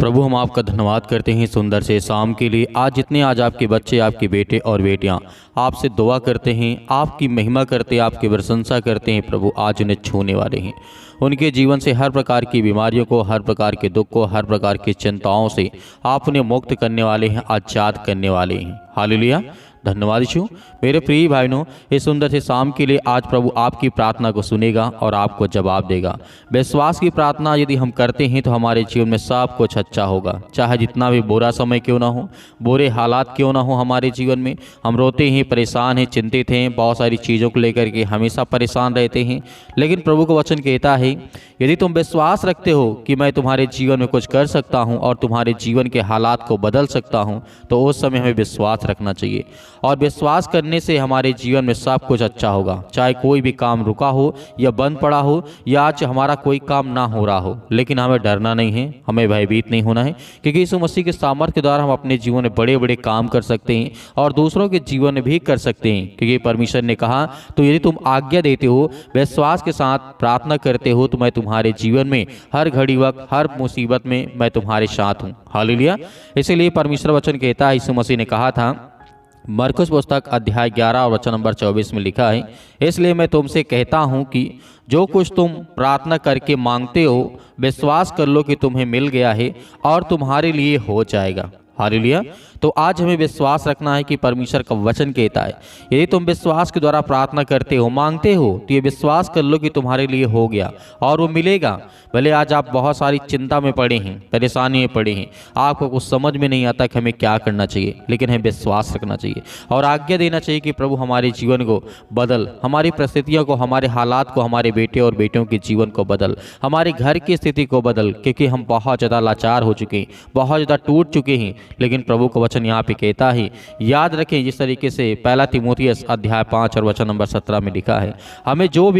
प्रभु हम आपका धन्यवाद करते हैं सुंदर से शाम के लिए। आज आपके बच्चे, आपके बेटे और बेटियां आपसे दुआ करते हैं, आपकी महिमा करते हैं, आपकी प्रशंसा करते हैं। प्रभु आज उन्हें छूने वाले हैं। उनके जीवन से हर प्रकार की बीमारियों को, हर प्रकार के दुख को, हर प्रकार की चिंताओं से आप उन्हें मुक्त करने वाले हैं, आजाद करने वाले हैं। हालेलुया। धन्यवाद यीशु। मेरे प्रिय भाइयों, इस सुंदर से शाम के लिए आज प्रभु आपकी प्रार्थना को सुनेगा और आपको जवाब देगा। विश्वास की प्रार्थना यदि हम करते हैं तो हमारे जीवन में सब कुछ अच्छा होगा। चाहे जितना भी बुरा समय क्यों ना हो, बुरे हालात क्यों ना हो हमारे जीवन में, हम रोते हैं, परेशान हैं, चिंतित हैं, बहुत सारी चीज़ों को लेकर के हमेशा परेशान रहते हैं। लेकिन प्रभु का वचन कहता है, यदि तुम विश्वास रखते हो कि मैं तुम्हारे जीवन में कुछ कर सकता हूँ और तुम्हारे जीवन के हालात को बदल सकता हूँ, तो उस समय हमें विश्वास रखना चाहिए। और विश्वास करने से हमारे जीवन में सब कुछ अच्छा होगा। चाहे कोई भी काम रुका हो या बंद पड़ा हो या आज हमारा कोई काम ना हो रहा हो, लेकिन हमें डरना नहीं है, हमें भयभीत नहीं होना है, क्योंकि यीशु मसीह के सामर्थ्य के द्वारा हम अपने जीवन में बड़े बड़े काम कर सकते हैं और दूसरों के जीवन में भी कर सकते हैं। क्योंकि परमेश्वर ने कहा, तो यदि तुम आज्ञा देते हो, विश्वास के साथ प्रार्थना करते हो, तो मैं तुम्हारे जीवन में हर घड़ी वक्त, हर मुसीबत में मैं तुम्हारे साथ हूँ। हालेलुया। इसीलिए परमेश्वर वचन कहता है, यीशु मसीह ने कहा था, मरकुस पुस्तक अध्याय 11 और वचन नंबर 24 में लिखा है, इसलिए मैं तुमसे कहता हूं कि जो कुछ तुम प्रार्थना करके मांगते हो, विश्वास कर लो कि तुम्हें मिल गया है और तुम्हारे लिए हो जाएगा। हालेलुया। तो आज हमें विश्वास रखना है कि परमेश्वर का वचन कहता है, यदि तुम विश्वास के द्वारा प्रार्थना करते हो, मांगते हो, तो ये विश्वास कर लो कि तुम्हारे लिए हो गया और वो मिलेगा। भले आज आप बहुत सारी चिंता में पड़े हैं, परेशानी में पड़े हैं, आपको कुछ समझ में नहीं आता कि हमें क्या करना चाहिए, लेकिन हमें विश्वास रखना चाहिए और आज्ञा देना चाहिए कि प्रभु हमारे जीवन को बदल, हमारी परिस्थितियों को, हमारे हालात को, हमारे बेटे और बेटियों के जीवन को बदल, हमारे घर की स्थिति को बदल, क्योंकि हम बहुत ज़्यादा लाचार हो चुके हैं, बहुत ज़्यादा टूट चुके हैं। लेकिन प्रभु का वचन यहाँ पे कहता है, याद रखें जिस तरीके से पहला तीमुथियुस अध्याय 5 और वचन नंबर 17 में लिखा है, हम जो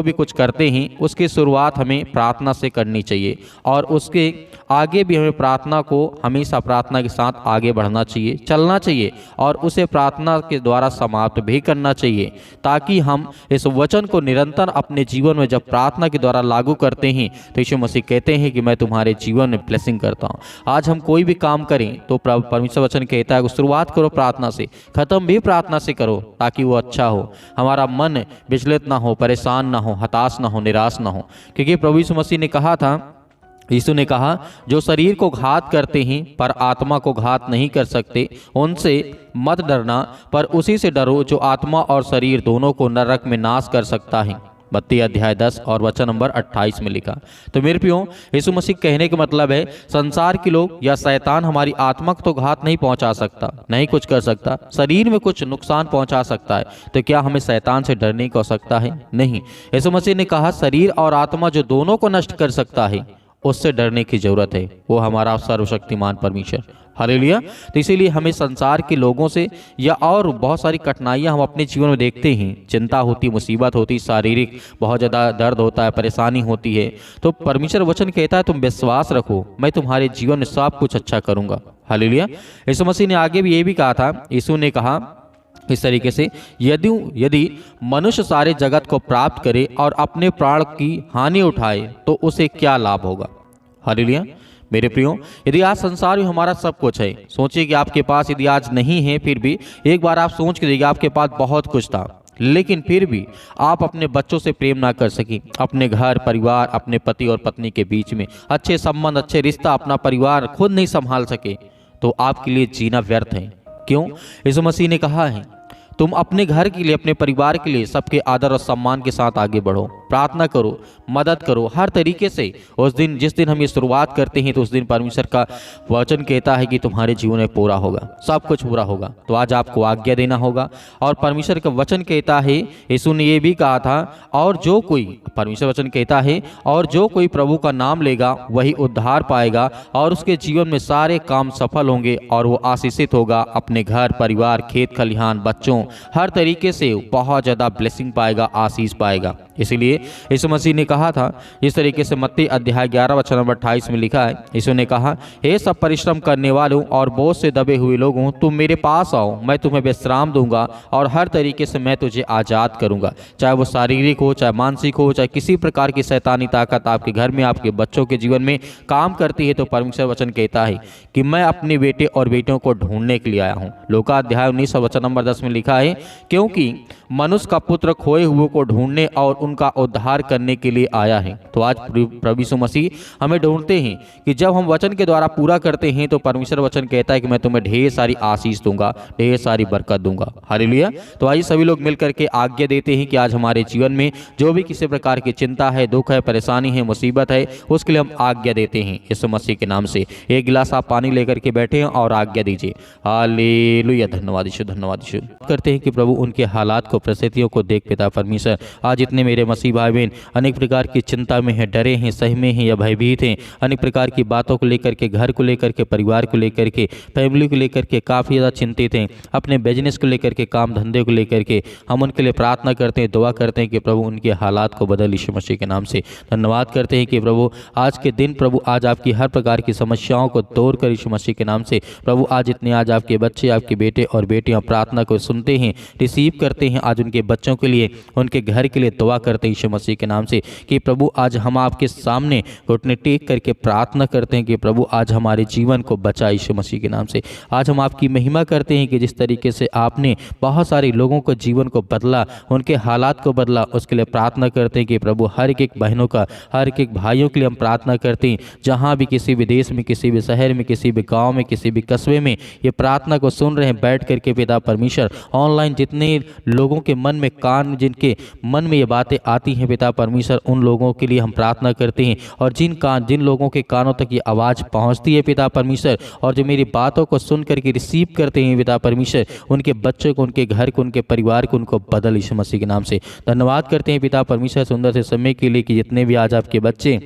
भी कुछ करते हैं उसकी शुरुआत हमें प्रार्थना से करनी चाहिए और उसके आगे भी हमें प्रार्थना को हमेशा प्रार्थना के साथ आगे बढ़ना चाहिए, चलना चाहिए और उसे प्रार्थना के द्वारा समाप्त भी करना चाहिए, ताकि हम इस वचन को निरंतर अपने जीवन में जब प्रार्थना के द्वारा लागू करते हैं तो यीशु मसीह कहते हैं कि मैं तुम्हारे जीवन में ब्लेसिंग करता हूँ। आज हम कोई भी काम करें तो परमेश्वर वचन कहता है कि शुरुआत करो प्रार्थना से, खत्म भी प्रार्थना से करो, ताकि वो अच्छा हो, हमारा मन विचलित ना हो, परेशान ना हो, हताश ना हो, निराश ना हो। क्योंकि प्रभु यीशु मसीह ने कहा था, यीशु ने कहा, जो शरीर को घात करते हैं पर आत्मा को घात नहीं कर सकते, उनसे मत डरना, पर उसी से डरो जो आत्मा और शरीर दोनों को नरक में नाश कर सकता है। मत्ती अध्याय 10 और वचन नंबर 28 में लिखा। तो मेरे प्रियो, यीशु मसीह कहने का मतलब है, संसार के लोग या शैतान हमारी आत्मा को तो घात नहीं पहुंचा सकता, नहीं कुछ कर सकता, शरीर में कुछ नुकसान पहुंचा सकता है, तो क्या हमें शैतान से डरने की आवश्यकता है? नहीं। यीशु मसीह ने कहा, शरीर और आत्मा जो दोनों को नष्ट कर सकता है, उससे डरने की जरूरत है, वो हमारा सर्वशक्तिमान परमेश्वर। हालेलुया। तो इसीलिए हमें संसार के लोगों से या और बहुत सारी कठिनाइयां हम अपने जीवन में देखते हैं, चिंता होती, मुसीबत होती, शारीरिक बहुत ज़्यादा दर्द होता है, परेशानी होती है, तो परमेश्वर वचन कहता है, तुम विश्वास रखो, मैं तुम्हारे जीवन में सब कुछ अच्छा करूँगा। हालेलुया। यीशु मसीह ने आगे भी ये भी कहा था, यीशु ने कहा इस तरीके से, यदि मनुष्य सारे जगत को प्राप्त करे और अपने प्राण की हानि उठाए तो उसे क्या लाभ होगा? हालेलुया। मेरे प्रियो, यदि आज संसार में हमारा सब कुछ है, सोचिए कि आपके पास यदि आज नहीं है, फिर भी एक बार आप सोच के देखिए, आपके पास बहुत कुछ था, लेकिन फिर भी आप अपने बच्चों से प्रेम ना कर सकी, अपने घर परिवार, अपने पति और पत्नी के बीच में अच्छे संबंध, अच्छे रिश्ता, अपना परिवार खुद नहीं संभाल सके, तो आपके लिए जीना व्यर्थ है। क्यों? यीशु मसीह ने कहा है, तुम अपने घर के लिए, अपने परिवार के लिए सबके आदर और सम्मान के साथ आगे बढ़ो, प्रार्थना करो, मदद करो हर तरीके से। उस दिन, जिस दिन हम ये शुरुआत करते हैं, तो उस दिन परमेश्वर का वचन कहता है कि तुम्हारे जीवन में पूरा होगा, सब कुछ पूरा होगा। तो आज आपको आज्ञा देना होगा और परमेश्वर का वचन कहता है, यीशु ने ये भी कहा था, और जो कोई, परमेश्वर वचन कहता है, और जो कोई प्रभु का नाम लेगा वही उद्धार पाएगा और उसके जीवन में सारे काम सफल होंगे और वो आशीषित होगा, अपने घर परिवार, खेत खलिहान, बच्चों हर तरीके से बहुत ज़्यादा ब्लेसिंग पाएगा, आशीष पाएगा। इसीलिए यीशु मसीह ने कहा था, इस तरीके से मत्ती अध्याय 11 वचन नंबर 28 में लिखा है, यीशु ने कहा, हे सब परिश्रम करने वालों और बोझ से दबे हुए लोगों, तुम मेरे पास आओ, मैं तुम्हें विश्राम दूंगा और हर तरीके से मैं तुझे आज़ाद करूंगा। चाहे वो शारीरिक हो, चाहे मानसिक हो, चाहे किसी प्रकार की शैतानी ताकत आपके घर में, आपके बच्चों के जीवन में काम करती है, तो परमेश्वर वचन कहता है कि मैं अपने बेटे और बेटियों को ढूंढने के लिए आया हूँ। लूका अध्याय 19 वचन नंबर 10 में लिखा है, क्योंकि मनुष्य का पुत्र खोए हुए को ढूंढने और उनका उद्धार करने के लिए आया है। तो आज प्रभु यीशु मसीह हमें ढूंढते हैं कि जब हम वचन के द्वारा पूरा करते हैं तो परमेश्वर वचन कहता है कि मैं तुम्हें ढेर सारी आशीष दूंगा, ढेर सारी बरकत दूंगा। हालेलुया। तो आइए सभी लोग मिलकर के आज्ञा देते हैं कि आज हमारे जीवन में जो भी किसी प्रकार की चिंता है, दुख है, परेशानी है, मुसीबत है, उसके लिए हम आज्ञा देते हैं यीशु मसीह के नाम से। एक गिलास आप पानी लेकर के बैठे हैं और आज्ञा दीजिए। हालेलुया। धन्यवाद यीशु, धन्यवाद यीशु। करते हैं कि प्रभु उनके हालात को, परिस्थितियों को देख पिता परमेश्वर, आज इतने मेरे मसीह भाई बहन अनेक प्रकार की चिंता में हैं, डरे हैं, सहमे हैं या भयभीत हैं, अनेक प्रकार की बातों को लेकर के, घर को लेकर के, परिवार को लेकर के, फैमिली को लेकर के काफ़ी ज़्यादा चिंतित हैं, अपने बिजनेस को लेकर के, काम धंधे को लेकर के, हम उनके लिए प्रार्थना करते हैं, दुआ करते हैं कि प्रभु उनके हालात को बदल यीशु मसीह के नाम से। धन्यवाद करते हैं कि प्रभु आज के दिन, प्रभु आज आपकी हर प्रकार की समस्याओं को दूर कर यीशु मसीह के नाम से। प्रभु आज इतने आज आपके बच्चे, आपके बेटे और बेटियां प्रार्थना को सुनते हैं, रिसीव करते हैं, आज उनके बच्चों के लिए, उनके घर के लिए दुआ करते हैं यीशु मसीह के नाम से कि प्रभु आज हम आपके सामने घुटने टेक करके प्रार्थना करते हैं कि प्रभु आज हमारे जीवन को बचा यीशु मसीह के नाम से। आज हम आपकी महिमा करते हैं कि जिस तरीके से आपने बहुत सारे लोगों को जीवन को बदला, उनके हालात को बदला, उसके लिए प्रार्थना करते हैं कि प्रभु हर एक बहनों का, हर एक भाइयों के लिए हम प्रार्थना करते हैं, जहाँ भी किसी भी देश में, किसी भी शहर में, किसी भी गाँव में, किसी भी कस्बे में ये प्रार्थना को सुन रहे हैं बैठ करके पिता परमेश्वर, ऑनलाइन जितने लोगों के मन में, कान जिनके मन में ये बातें आती हैं पिता परमेश्वर, उन लोगों के लिए हम प्रार्थना करते हैं। और जिन लोगों के कानों तक ये आवाज़ पहुंचती है पिता परमेश्वर, और जो मेरी बातों को सुन करके रिसीव करते हैं पिता परमेश्वर, उनके बच्चों को, उनके घर को, उनके परिवार को, उनको बदल यीशु मसीह के नाम से। धन्यवाद करते हैं पिता परमेश्वर सुंदर से समय के लिए कि जितने भी आज आपके बच्चे,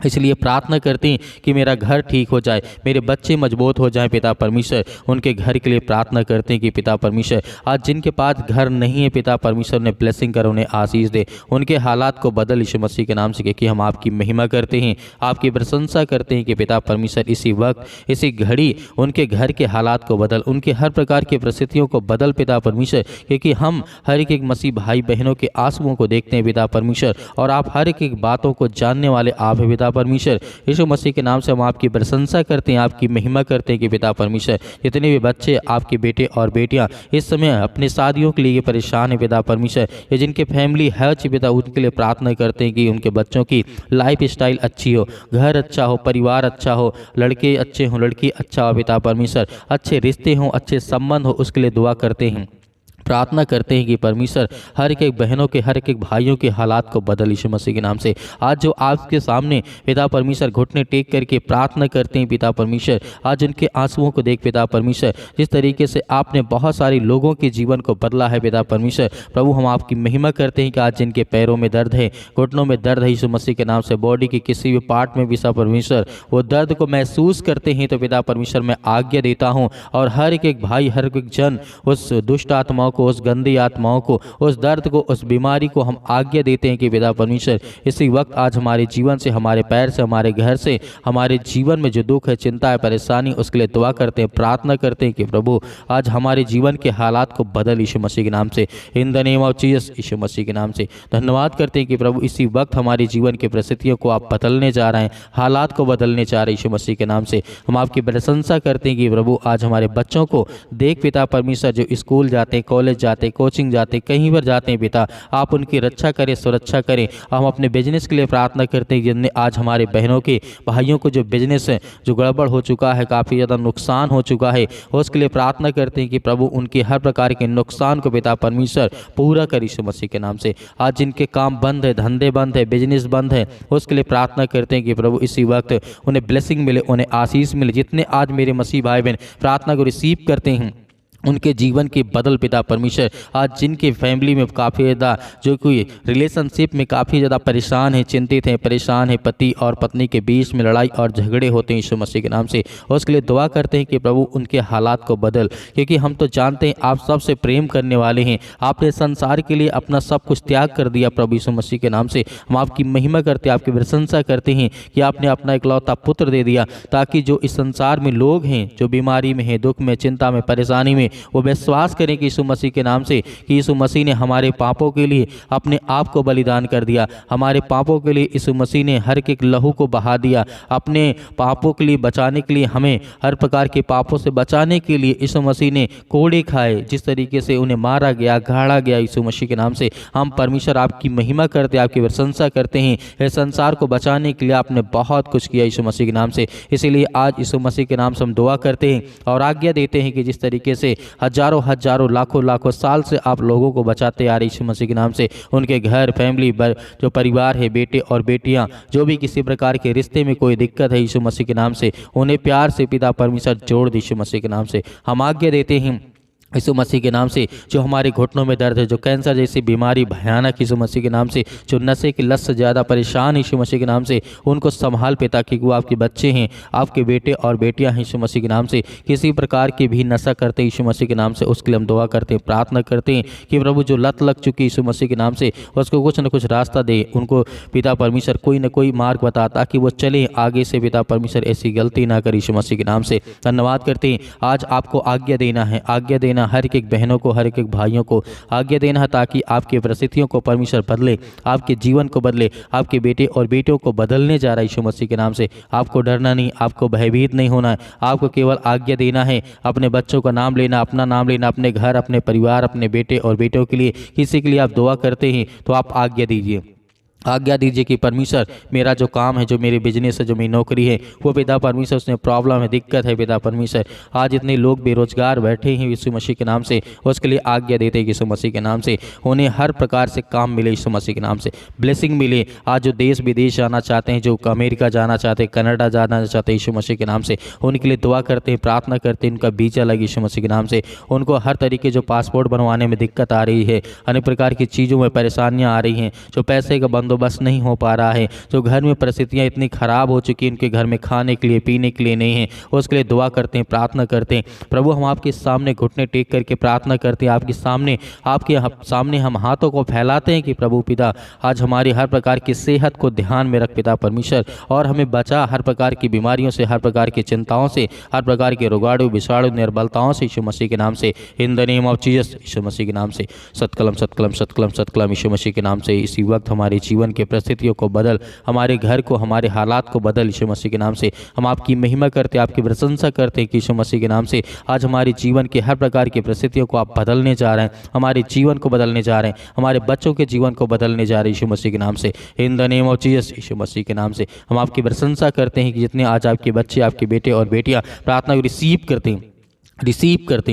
इसलिए प्रार्थना करते हैं कि मेरा घर ठीक हो जाए, मेरे बच्चे मजबूत हो जाएं पिता परमेश्वर, उनके घर के लिए प्रार्थना करते हैं कि पिता परमेश्वर आज जिनके पास घर नहीं है पिता परमेश्वर उन्हें ब्लेसिंग कर, उन्हें आशीष दे, उनके हालात को बदल यीशु मसीह के नाम से। क्योंकि हम आपकी महिमा करते हैं, आपकी प्रशंसा करते हैं कि पिता परमेश्वर इसी वक्त, इसी घड़ी उनके घर के हालात को बदल, उनके हर प्रकार की परिस्थितियों को बदल पिता परमेश्वर। क्योंकि हम हर एक मसीह भाई बहनों के आंसुओं को देखते हैं पिता परमेश्वर, और आप हर एक बातों को जानने वाले आप हैं पिता परमेश्वर। यीशु मसीह के नाम से हम आपकी प्रशंसा करते हैं, आपकी महिमा करते हैं कि पिता परमेश्वर जितने भी बच्चे, आपके बेटे और बेटियां इस समय अपने शादियों के लिए परेशान हैं पिता परमेश्वर, या जिनके फैमिली है पिता, उनके लिए प्रार्थना करते हैं कि उनके बच्चों की लाइफ स्टाइल अच्छी हो, घर अच्छा हो, परिवार अच्छा हो, लड़के अच्छे हों, लड़की अच्छा हो पिता परमेश्वर, अच्छे रिश्ते हों, अच्छे संबंध हो, उसके लिए दुआ करते हैं, प्रार्थना करते हैं कि परमेश्वर हर एक बहनों के, हर एक भाइयों के हालात को बदल यीशु मसीह के नाम से। आज जो आपके सामने पिता परमेश्वर घुटने टेक करके प्रार्थना करते हैं पिता परमेश्वर, आज उनके आंसुओं को देख पिता परमेश्वर, जिस तरीके से आपने बहुत सारे लोगों के जीवन को बदला है पिता परमेश्वर, प्रभु हम आपकी महिमा करते हैं कि आज जिनके पैरों में दर्द है, घुटनों में दर्द है यीशु मसीह के नाम से, बॉडी के किसी भी पार्ट में पिता परमेश्वर वो दर्द को महसूस करते हैं, तो पिता परमेश्वर मैं आज्ञा देता हूँ और हर एक भाई, हर एक जन उस दुष्ट आत्माओं को, उस गंदी आत्माओं को, उस दर्द को, उस बीमारी को हम आज्ञा देते हैं कि पिता परमेश्वर इसी वक्त आज हमारे जीवन से, हमारे पैर से, हमारे घर से, हमारे जीवन में जो दुख है, चिंता है, परेशानी, उसके लिए दुआ करते हैं, प्रार्थना करते हैं कि प्रभु आज हमारे जीवन के हालात को बदल यीशु मसीह के नाम से, in the name of Jesus Yeshu Masih के नाम से। धन्यवाद करते हैं कि प्रभु इसी वक्त हमारे जीवन की परिस्थितियों को आप बदलने जा रहे हैं, हालात को बदलने जा रहे हैं यीशु मसीह के नाम से। हम आपकी प्रशंसा करते हैं कि प्रभु आज हमारे बच्चों को देख पिता परमेश्वर, जो स्कूल जाते, कॉलेज जाते, कोचिंग जाते, कहीं पर जाते हैं पिता, आप उनकी रक्षा करें, सुरक्षा करें। हम अपने बिजनेस के लिए प्रार्थना करते हैं, जिनने आज हमारे बहनों के, भाइयों को जो बिजनेस है, जो गड़बड़ हो चुका है, काफ़ी ज़्यादा नुकसान हो चुका है, उसके लिए प्रार्थना करते हैं कि प्रभु उनके हर प्रकार के नुकसान को पिता परमेश्वर पूरा कर यीशु मसीह के नाम से। आज जिनके काम बंद है, धंधे बंद है, बिजनेस बंद है, उसके लिए प्रार्थना करते हैं कि प्रभु इसी वक्त उन्हें ब्लेसिंग मिले, उन्हें आशीष मिले। जितने आज मेरे मसीह भाई बहन प्रार्थना को रिसीव करते हैं, उनके जीवन के बदल पिता परमेश्वर। आज जिनके फैमिली में काफ़ी ज़्यादा जो कोई रिलेशनशिप में काफ़ी ज़्यादा परेशान है, चिंतित हैं, परेशान है, पति और पत्नी के बीच में लड़ाई और झगड़े होते हैं यीशु मसीह के नाम से, और उसके लिए दुआ करते हैं कि प्रभु उनके हालात को बदल, क्योंकि हम तो जानते हैं आप सबसे प्रेम करने वाले हैं। आपने संसार के लिए अपना सब कुछ त्याग कर दिया प्रभु यीशु मसीह के नाम से। हम आपकी महिमा करते हैं, आपकी प्रशंसा करते हैं कि आपने अपना इकलौता पुत्र दे दिया, ताकि जो इस संसार में लोग हैं, जो बीमारी में हैं, दुख में, चिंता में, परेशानी में, वो विश्वास करें कि यीशु मसीह के नाम से कि यीशु मसीह ने हमारे पापों के लिए अपने आप को बलिदान कर दिया। हमारे पापों के लिए यीशु मसीह ने हर एक लहू को बहा दिया। अपने पापों के लिए बचाने के लिए, हमें हर प्रकार के पापों से बचाने के लिए यीशु मसीह ने कोड़े खाए। जिस तरीके से उन्हें मारा गया, गाड़ा गया यीशु मसीह के नाम से, हम परमेश्वर आपकी महिमा करते हैं, आपकी प्रशंसा करते हैं। इस संसार को बचाने के लिए आपने बहुत कुछ किया यीशु मसीह के नाम से। इसीलिए आज यीशु मसीह के नाम से हम दुआ करते हैं और आज्ञा देते हैं कि जिस तरीके से हजारों हजारों लाखों लाखों साल से आप लोगों को बचाते आ रहे यीशु मसीह के नाम से, उनके घर, फैमिली, जो परिवार है, बेटे और बेटियां, जो भी किसी प्रकार के रिश्ते में कोई दिक्कत है यीशु मसीह के नाम से, उन्हें प्यार से पिता परमेश्वर जोड़ दे यीशु मसीह के नाम से। हम आज्ञा देते हैं यीशु मसीह के नाम से, जो हमारे घुटनों में दर्द है, जो कैंसर जैसी बीमारी भयानक यीशु मसीह के नाम से, जो नशे की लत से ज़्यादा परेशान यीशु मसीह के नाम से, उनको संभाल पे, ताकि वो आपके बच्चे हैं, आपके बेटे और बेटियां हैं यीशु मसीह के नाम से, किसी प्रकार की भी नशा करते यीशु मसीह के नाम से, उसके लिए हम दुआ करते हैं, प्रार्थना करते हैं कि प्रभु जो लत लग चुकी यीशु मसीह के नाम से, उसको कुछ न कुछ रास्ता दे, उनको पिता परमेश्वर कोई न कोई मार्ग बता, ताकि वो चले आगे से। पिता परमेश्वर ऐसी गलती ना करे यीशु मसीह के नाम से। धन्यवाद करते हैं। आज आपको आज्ञा देना है, आज्ञा देना हर एक बहनों को, हर एक भाइयों को आज्ञा देना है, ताकि आपकी परिस्थितियों को परमेश्वर बदले, आपके जीवन को बदले, आपके बेटे और बेटियों को बदलने जा रहा है यीशु मसीह के नाम से। आपको डरना नहीं, आपको भयभीत नहीं होना है, आपको केवल आज्ञा देना है, अपने बच्चों का नाम लेना, अपना नाम लेना, अपने घर, अपने परिवार, अपने बेटे और बेटियों के लिए, किसी के लिए आप दुआ करते हैं तो आप आज्ञा दीजिए, आज्ञा दीजिए कि परमेश्वर मेरा जो काम है, जो मेरे बिजनेस है, जो मेरी नौकरी है, वो पिता परमेश्वर उसमें प्रॉब्लम है, दिक्कत है पिता परमेश्वर। आज इतने लोग बेरोजगार बैठे हैं यीशु मसीह के नाम से, उसके लिए आज्ञा देते हैं यीशु मसीह के नाम से, उन्हें हर प्रकार से काम मिले यीशु मसीह के नाम से, ब्लेसिंग मिले। आज जो देश विदेश जाना चाहते हैं, जो अमेरिका जाना चाहते हैं, कनाडा जाना चाहते हैं यीशु मसीह के नाम से, उनके लिए दुआ करते हैं, प्रार्थना करते हैं, उनका वीजा लगे यीशु मसीह के नाम से। उनको हर तरीके जो पासपोर्ट बनवाने में दिक्कत आ रही है, अनेक प्रकार की चीज़ों में परेशानियाँ आ रही हैं, जो पैसे का बंदोबस्त नहीं हो पा रहा है, जो घर में परिस्थितियां इतनी खराब हो चुकी हैं, उनके घर में खाने के लिए, पीने के लिए नहीं है, उसके लिए दुआ करते हैं, प्रार्थना करते हैं। प्रभु हम आपके सामने घुटने टेक करके प्रार्थना करते हैं, आपके सामने हम हाथों को फैलाते हैं कि प्रभु पिता आज हमारी हर प्रकार की सेहत को ध्यान में रख पिता परमेश्वर, और हमें बचा हर प्रकार की बीमारियों से, हर प्रकार की चिंताओं से, हर प्रकार के रोगाणु, विषाणु, निर्बलताओं से यीशु मसीह के नाम से, in the name of Jesus Yeshu Masih के नाम से। सतकलम सतकलम सतकलम सतकलम यीशु मसीह के नाम से। इसी वक्त हमारे जीवन के परिस्थितियों को बदल, हमारे घर को, हमारे हालात को बदल यीशु मसीह के नाम से। हम आपकी महिमा करते, आपकी प्रशंसा करते हैं कि यीशु मसीह के नाम से आज हमारे जीवन के हर प्रकार की परिस्थितियों को आप बदलने जा रहे हैं, हमारे जीवन को बदलने जा रहे हैं, हमारे बच्चों के जीवन को बदलने जा रहे हैं यीशु मसीह के नाम से, in the name of Jesus Yeshu Masih के नाम से। हम आपकी प्रशंसा करते हैं कि जितने आज आपके बच्चे, आपके बेटे और बेटियां प्रार्थना को रिसीव करते हैं,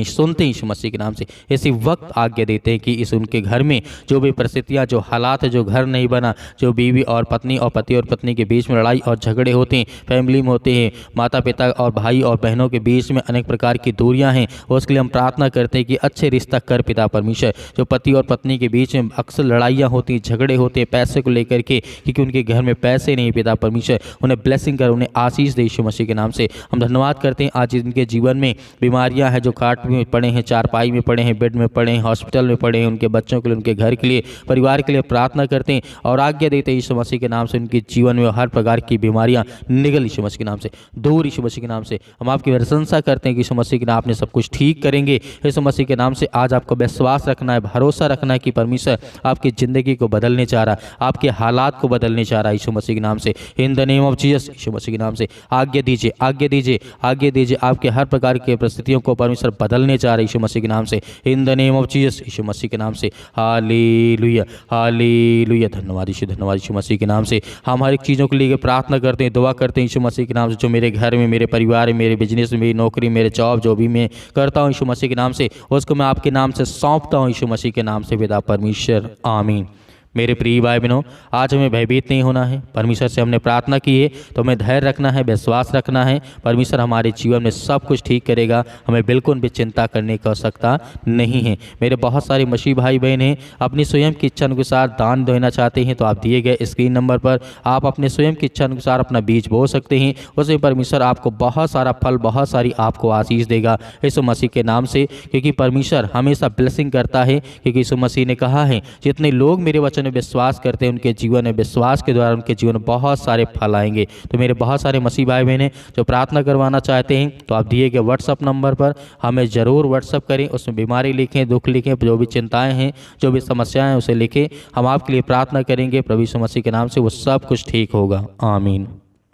सुनते हैं यीशु मसीह के नाम से, इसी वक्त आज्ञा देते हैं कि इस उनके घर में जो भी परिस्थितियां, जो हालात है, जो घर नहीं बना, जो बीवी और पत्नी और पति और पत्नी के बीच में लड़ाई और झगड़े होते हैं, फैमिली में होते हैं, माता पिता और भाई और बहनों के बीच में अनेक प्रकार की दूरियां हैं, उसके लिए हम प्रार्थना करते हैं कि अच्छे रिश्ता कर पिता परमेश्वर। जो पति और पत्नी के बीच में अक्सर लड़ाइयाँ होती हैं, झगड़े होते हैं पैसे को लेकर के, क्योंकि उनके घर में पैसे नहीं पिता परमेश्वर, उन्हें ब्लेसिंग कर, उन्हें आशीष दे यीशु मसीह के नाम से। हम धन्यवाद करते हैं आज इनके जीवन में बीमारियाँ हैं, जो खाट में पड़े हैं, चारपाई में पड़े हैं, बेड में पड़े हैं, हॉस्पिटल में पड़े हैं, उनके बच्चों के लिए, उनके घर के लिए, परिवार के लिए प्रार्थना करते हैं और आज्ञा देते हैं यीशु मसीह के नाम से, उनके जीवन में हर प्रकार की बीमारियां निकल यीशु मसीह के नाम से, दूर यीशु मसीह के नाम से। हम आपकी प्रशंसा करते हैं कि यीशु मसीह के नाम आपने सब कुछ ठीक करेंगे। यीशु मसीह के नाम से आज आपको विश्वास रखना है, भरोसा रखना है कि परमेश्वर आपकी ज़िंदगी को बदलने जा रहा है, आपके हालात को बदलने जा रहा है यीशु मसीह के नाम से, in the name of Jesus Yeshu Masih के नाम से। आज्ञा दीजिए, आज्ञा दीजिए, आज्ञा दीजिए, आपके हर प्रकार की परिस्थितियों को परमेश्वर बदलने जा रहा है यीशु मसीह के नाम से, in the name of Jesus Yeshu Masih के नाम से। Hallelujah, hallelujah. धन्यवाद यीशु मसीह के नाम से। हम हर एक चीज़ों को लेकर प्रार्थना करते हैं, दुआ करते हैं यीशु मसीह के नाम से। जो मेरे घर में, मेरे परिवार में, मेरे बिजनेस में, मेरी नौकरी, मेरे जॉब, जो भी मैं करता हूँ यीशु मसीह के नाम से, उसको मैं आपके नाम से सौंपता हूँ यीशु मसीह के नाम से पिता परमेश्वर, आमीन। मेरे प्रिय भाई बहनों, आज हमें भयभीत नहीं होना है। परमेश्वर से हमने प्रार्थना की है तो हमें धैर्य रखना है, विश्वास रखना है। परमेश्वर हमारे जीवन में सब कुछ ठीक करेगा, हमें बिल्कुल भी चिंता करने की आवश्यकता नहीं है। मेरे बहुत सारे मसीह भाई बहन हैं, अपनी स्वयं की इच्छा अनुसार दान देना चाहते हैं तो आप दिए गए स्क्रीन नंबर पर आप अपने स्वयं की इच्छा अनुसार अपना बीज बो सकते हैं। उसमें परमेश्वर आपको बहुत सारा फल, बहुत सारी आपको आशीष देगा यीशु मसीह के नाम से, क्योंकि परमेश्वर हमेशा ब्लेसिंग करता है। क्योंकि यीशु मसीह ने कहा है, जितने लोग मेरे वचन में विश्वास करते हैं उनके जीवन में, विश्वास के द्वारा उनके जीवन में बहुत सारे फल आएंगे। तो मेरे बहुत सारे मसीह भाई बहन हैं जो प्रार्थना करवाना चाहते हैं तो आप दिए गए व्हाट्सअप नंबर पर हमें ज़रूर व्हाट्सअप करें। उसमें बीमारी लिखें, दुख लिखें, जो भी चिंताएं हैं, जो भी समस्याएं हैं उसे लिखें। हम आपके लिए प्रार्थना करेंगे। प्रभु यीशु मसीह के नाम से वो सब कुछ ठीक होगा। आमीन।